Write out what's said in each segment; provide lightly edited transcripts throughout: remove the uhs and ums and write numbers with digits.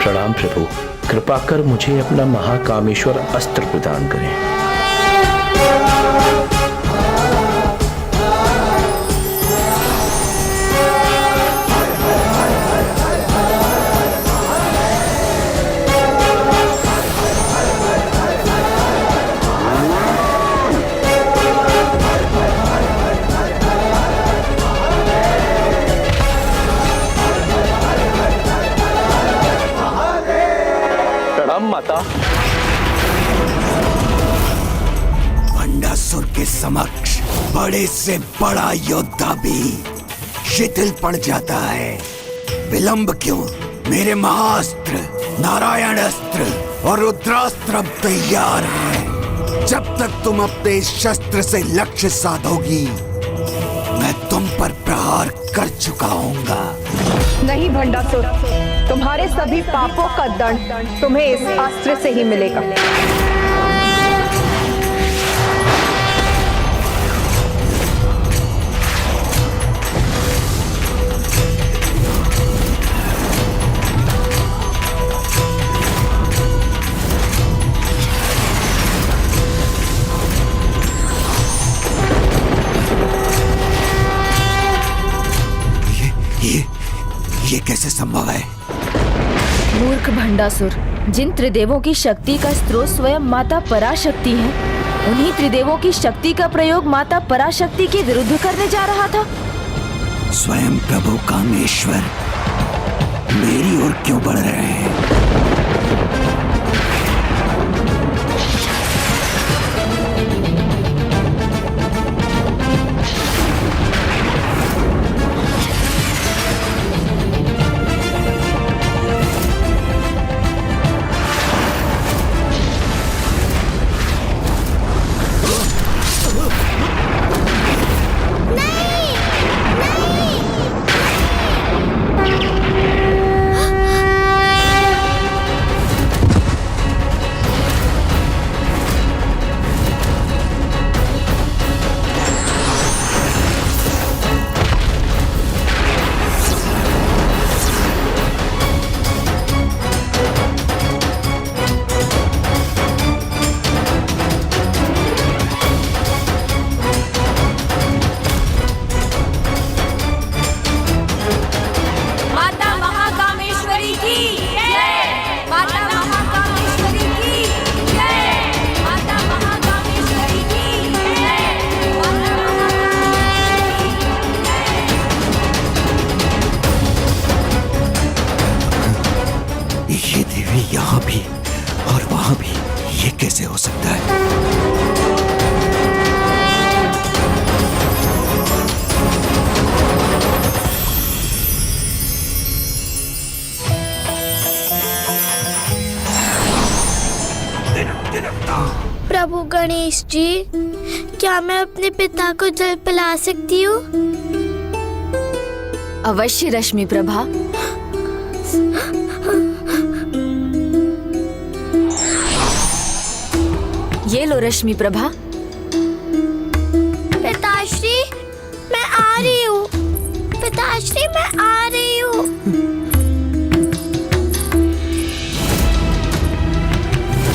प्रणाम प्रभु, कृपा कर मुझे अपना महाकामेश्वर अस्त्र प्रदान करें। माता, भंडासुर के समक्ष बड़े से बड़ा योद्धा भी शिथिल पड़ जाता है। विलंब क्यों? मेरे महाअस्त्र नारायण अस्त्र और रुद्रास्त्र अब तैयार है। जब तक तुम अपने इस शस्त्र से लक्ष्य साधोगी, मैं तुम पर प्रहार कर चुका हूँगा। नहीं भंडासुर, तुम्हारे सभी पापों का दंड तुम्हें इस अस्त्र से ही मिलेगा। ये कैसे संभव है? मूर्ख भंडासुर, जिन त्रिदेवों की शक्ति का स्रोत स्वयं माता पराशक्ति है, उन्हीं त्रिदेवों की शक्ति का प्रयोग माता पराशक्ति के विरुद्ध करने जा रहा था। स्वयं प्रभु कामेश्वर मेरी ओर क्यों बढ़ रहे हैं? यहाँ भी और वहां भी, ये कैसे हो सकता है? प्रभु गणेश जी, क्या मैं अपने पिता को जल पिला सकती हूँ? अवश्य रश्मि प्रभा। ये लो रश्मि प्रभा। पिताश्री, मैं आ रही हूँ। पिताश्री, मैं आ रही हूँ।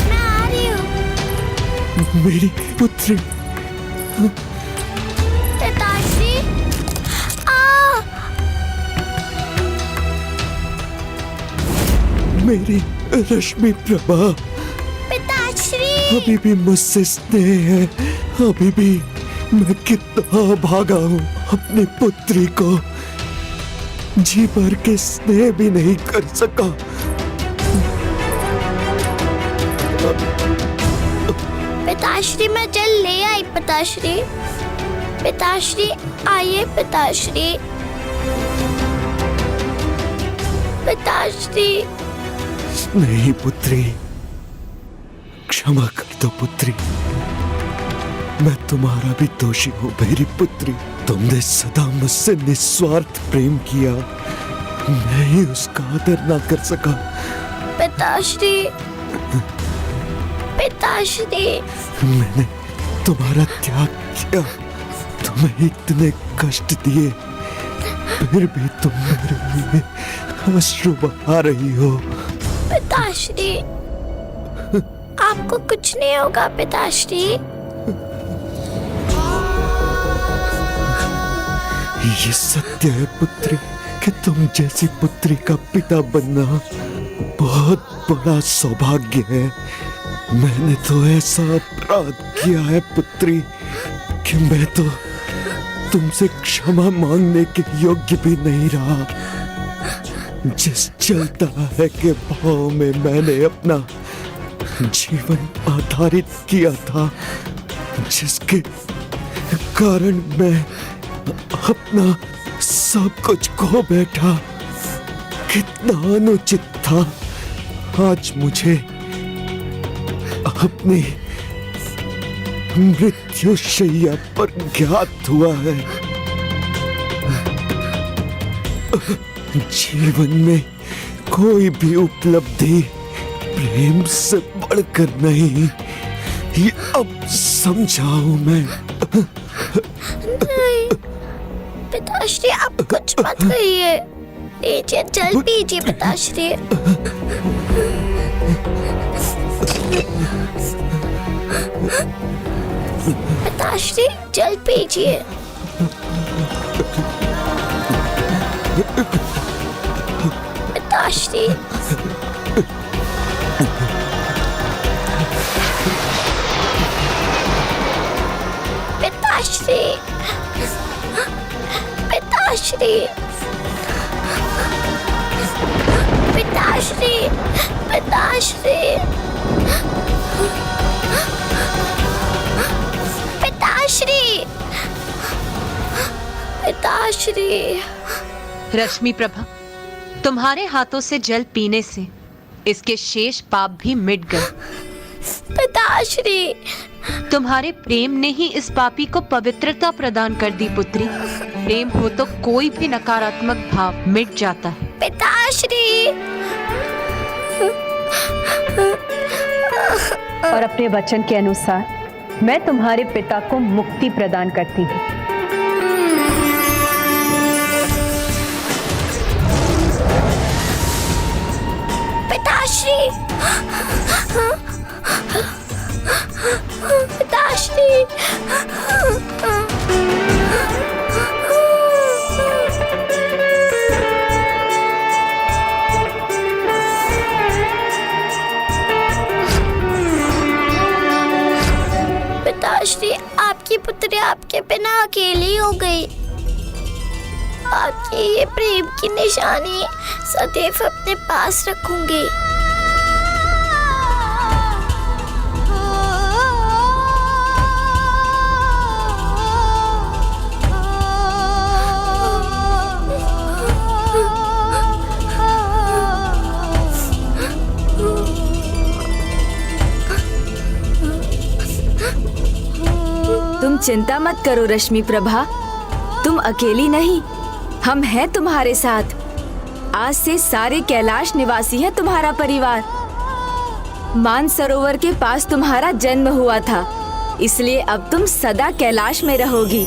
मैं आ रही हूँ। मेरी पुत्री। पिताश्री, मेरी रश्मि प्रभा। अभी भी मुझसे स्नेह है। अभी भी मैं कितना भागा हूँ, अपनी पुत्री को जी भर के स्नेह भी नहीं कर सका। पिताश्री, मैं जल ले आई। पिताश्री, पिताश्री आइए। पिताश्री, पिताश्री। नहीं पुत्री, क्षमा कर दो पुत्री। मैं तुम्हारा भी दोषी हूँ मेरी पुत्री। तुमने सदा मुझसे निस्वार्थ प्रेम किया, मैं ही उसका आदर ना कर सका। पिताश्री, पिताश्री। मैंने तुम्हारा त्याग किया, तुम्हें इतने कष्ट दिए, फिर भी तुम मेरे लिए अश्रु बहा रही हो। पिताश्री, आपको कुछ नहीं होगा पिताश्री। ये सत्य है पुत्री कि तुम जैसी पुत्री का पिता बनना बहुत बड़ा सौभाग्य है। मैंने तो ऐसा अपराध किया है पुत्री कि मैं तो तुमसे क्षमा मांगने के योग्य भी नहीं रहा। जिस चलता है के भाव में मैंने अपना जीवन आधारित किया था, जिसके कारण मैं अपना सब कुछ खो बैठा, कितना अनुचित था। आज मुझे अपनी मृत्युशैया पर ज्ञात हुआ है। जीवन में कोई भी उपलब्धि प्रेम से बढ़कर नहीं, ये अब समझाऊं मैं। नहीं पिताश्री, आप कुछ मत कहिए। लीजिए, जल पीजिए पिताश्री। पिताश्री, जल पीजिए। पिताश्री, पिताश्री, पिताश्री, पिताश्री, पिताश्री, पिताश्री, पिताश्री। रश्मि प्रभा, तुम्हारे हाथों से जल पीने से इसके शेष पाप भी मिट गए। पिताश्री, तुम्हारे प्रेम ने ही इस पापी को पवित्रता प्रदान कर दी पुत्री। प्रेम हो तो कोई भी नकारात्मक भाव मिट जाता है। पिताश्री। और अपने वचन के अनुसार मैं तुम्हारे पिता को मुक्ति प्रदान करती हूँ। पिताश्री, पिताश्री, पिताश्री, आपकी पुत्री आपके बिना अकेली हो गई। आपकी ये प्रेम की निशानी सदैव अपने पास रखूंगी। तुम चिंता मत करो रश्मि प्रभा, तुम अकेली नहीं, हम हैं तुम्हारे साथ। आज से सारे कैलाश निवासी है तुम्हारा परिवार। मानसरोवर के पास तुम्हारा जन्म हुआ था, इसलिए अब तुम सदा कैलाश में रहोगी।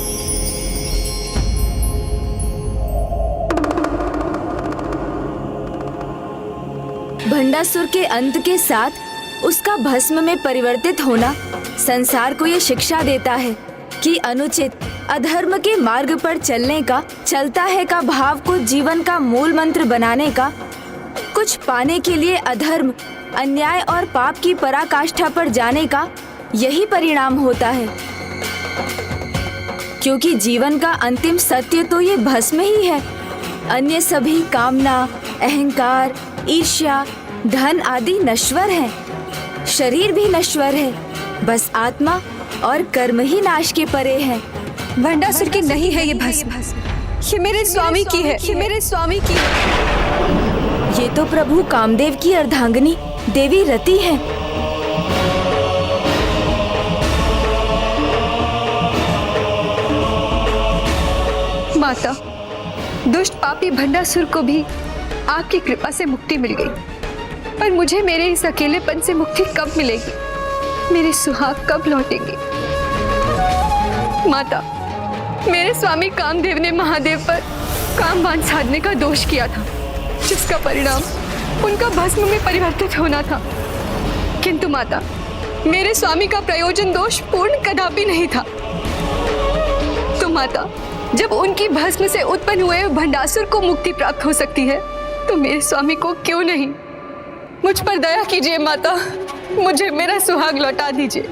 भंडासुर के अंत के साथ उसका भस्म में परिवर्तित होना संसार को ये शिक्षा देता है कि अनुचित अधर्म के मार्ग पर चलने का, चलता है का भाव को जीवन का मूल मंत्र बनाने का, कुछ पाने के लिए अधर्म, अन्याय और पाप की पराकाष्ठा पर जाने का यही परिणाम होता है। क्योंकि जीवन का अंतिम सत्य तो ये भस्म ही है। अन्य सभी कामना, अहंकार, ईर्ष्या, धन आदि नश्वर है। शरीर भी नश्वर है, बस आत्मा और कर्म ही नाश के परे है। भंडासुर की नहीं है ये भस्म, ये मेरे स्वामी की है, ये मेरे स्वामी की है। ये तो प्रभु कामदेव की अर्धांगिनी देवी रति है। माता, दुष्ट पापी भंडासुर को भी आपकी कृपा से मुक्ति मिल गई, पर मुझे मेरे इस अकेलेपन से मुक्ति कब मिलेगी? मेरे सुहाग कब लौटेंगे? माता, मेरे स्वामी कामदेव ने महादेव पर कामवान साधने का दोष किया था, जिसका परिणाम उनका भस्म में परिवर्तित होना था। किंतु माता, मेरे स्वामी का प्रयोजन दोष पूर्ण कदापि नहीं था। तो माता, जब उनकी भस्म से उत्पन्न हुए भंडासुर को मुक्ति प्राप्त हो सकती है, तो मेरे स्वामी को क्यों नहीं? मुझ पर दया कीजिए माता, मुझे मेरा सुहाग लौटा दीजिए।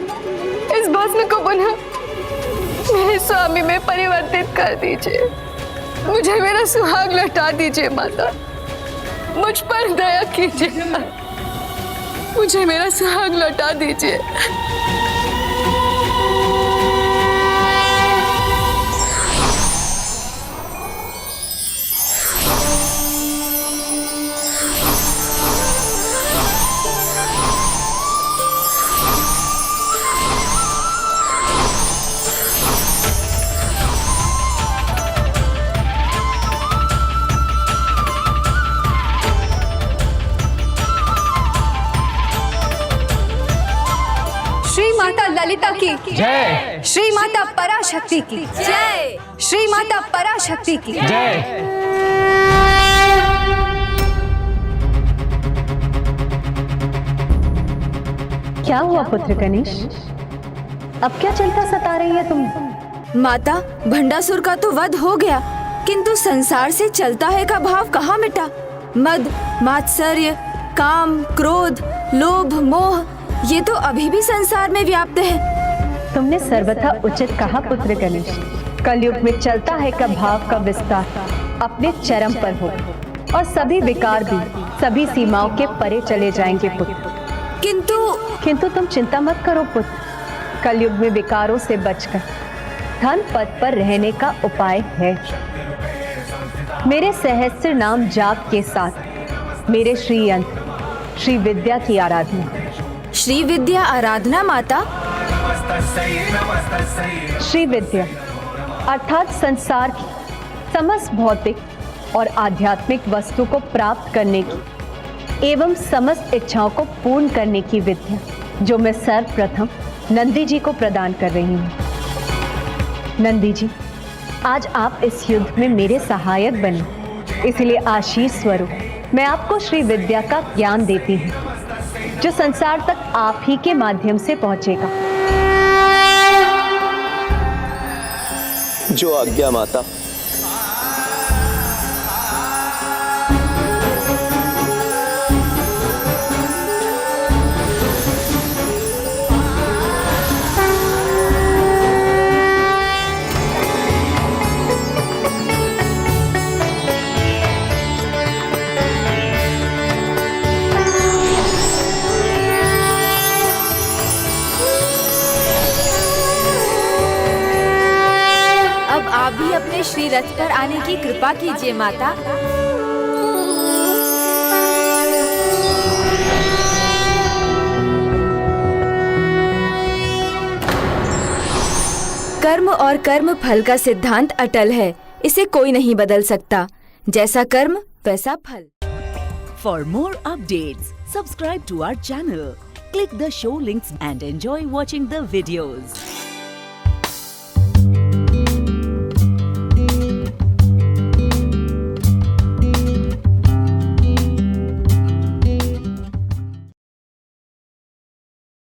इस भस्म को पुनः मेरे स्वामी में परिवर्तित कर दीजिए। मुझे मेरा सुहाग लौटा दीजिए माता, मुझ पर दया कीजिए, मुझे मेरा सुहाग लौटा दीजिए। श्री माता ललिता की जय, श्री माता पराशक्ति की जय, श्री माता पराशक्ति की जय। क्या हुआ पुत्र गणेश? अब क्या चिंता सता रही है तुम? माता, भंडासुर का तो वध हो गया, किंतु संसार से चलता है का भाव कहाँ मिटा? मद, मात्सर्य, काम, क्रोध, लोभ, मोह, ये तो अभी भी संसार में व्याप्त है। तुमने सर्वथा उचित कहा पुत्र गणेश। कलयुग में चलता है का भाव का विस्तार अपने चरम पर हो और सभी विकार भी सभी सीमाओं के परे चले जाएंगे पुत्र। किंतु तुम चिंता मत करो पुत्र। कलयुग में विकारों से बचकर धन पद पर रहने का उपाय है। मेरे सहस्त्र नाम जाप के साथ मेरे श्री यंत्र श्री विद्या की आराधना। श्री विद्या आराधना माता? श्री विद्या अर्थात संसार की समस्त भौतिक और आध्यात्मिक वस्तु को प्राप्त करने की एवं समस्त इच्छाओं को पूर्ण करने की विद्या, जो मैं सर्वप्रथम नंदी जी को प्रदान कर रही हूँ। नंदी जी, आज आप इस युद्ध में मेरे सहायक बने, इसलिए आशीष स्वरूप मैं आपको श्री विद्या का ज्ञान देती हूँ, जो संसार तक आप ही के माध्यम से पहुंचेगा। जो आज्ञा माता। आप भी अपने श्री रथ पर आने की कृपा कीजिए माता। कर्म और कर्म फल का सिद्धांत अटल है, इसे कोई नहीं बदल सकता। जैसा कर्म वैसा फल। For more updates, subscribe to our channel, click the show links and enjoy watching the videos.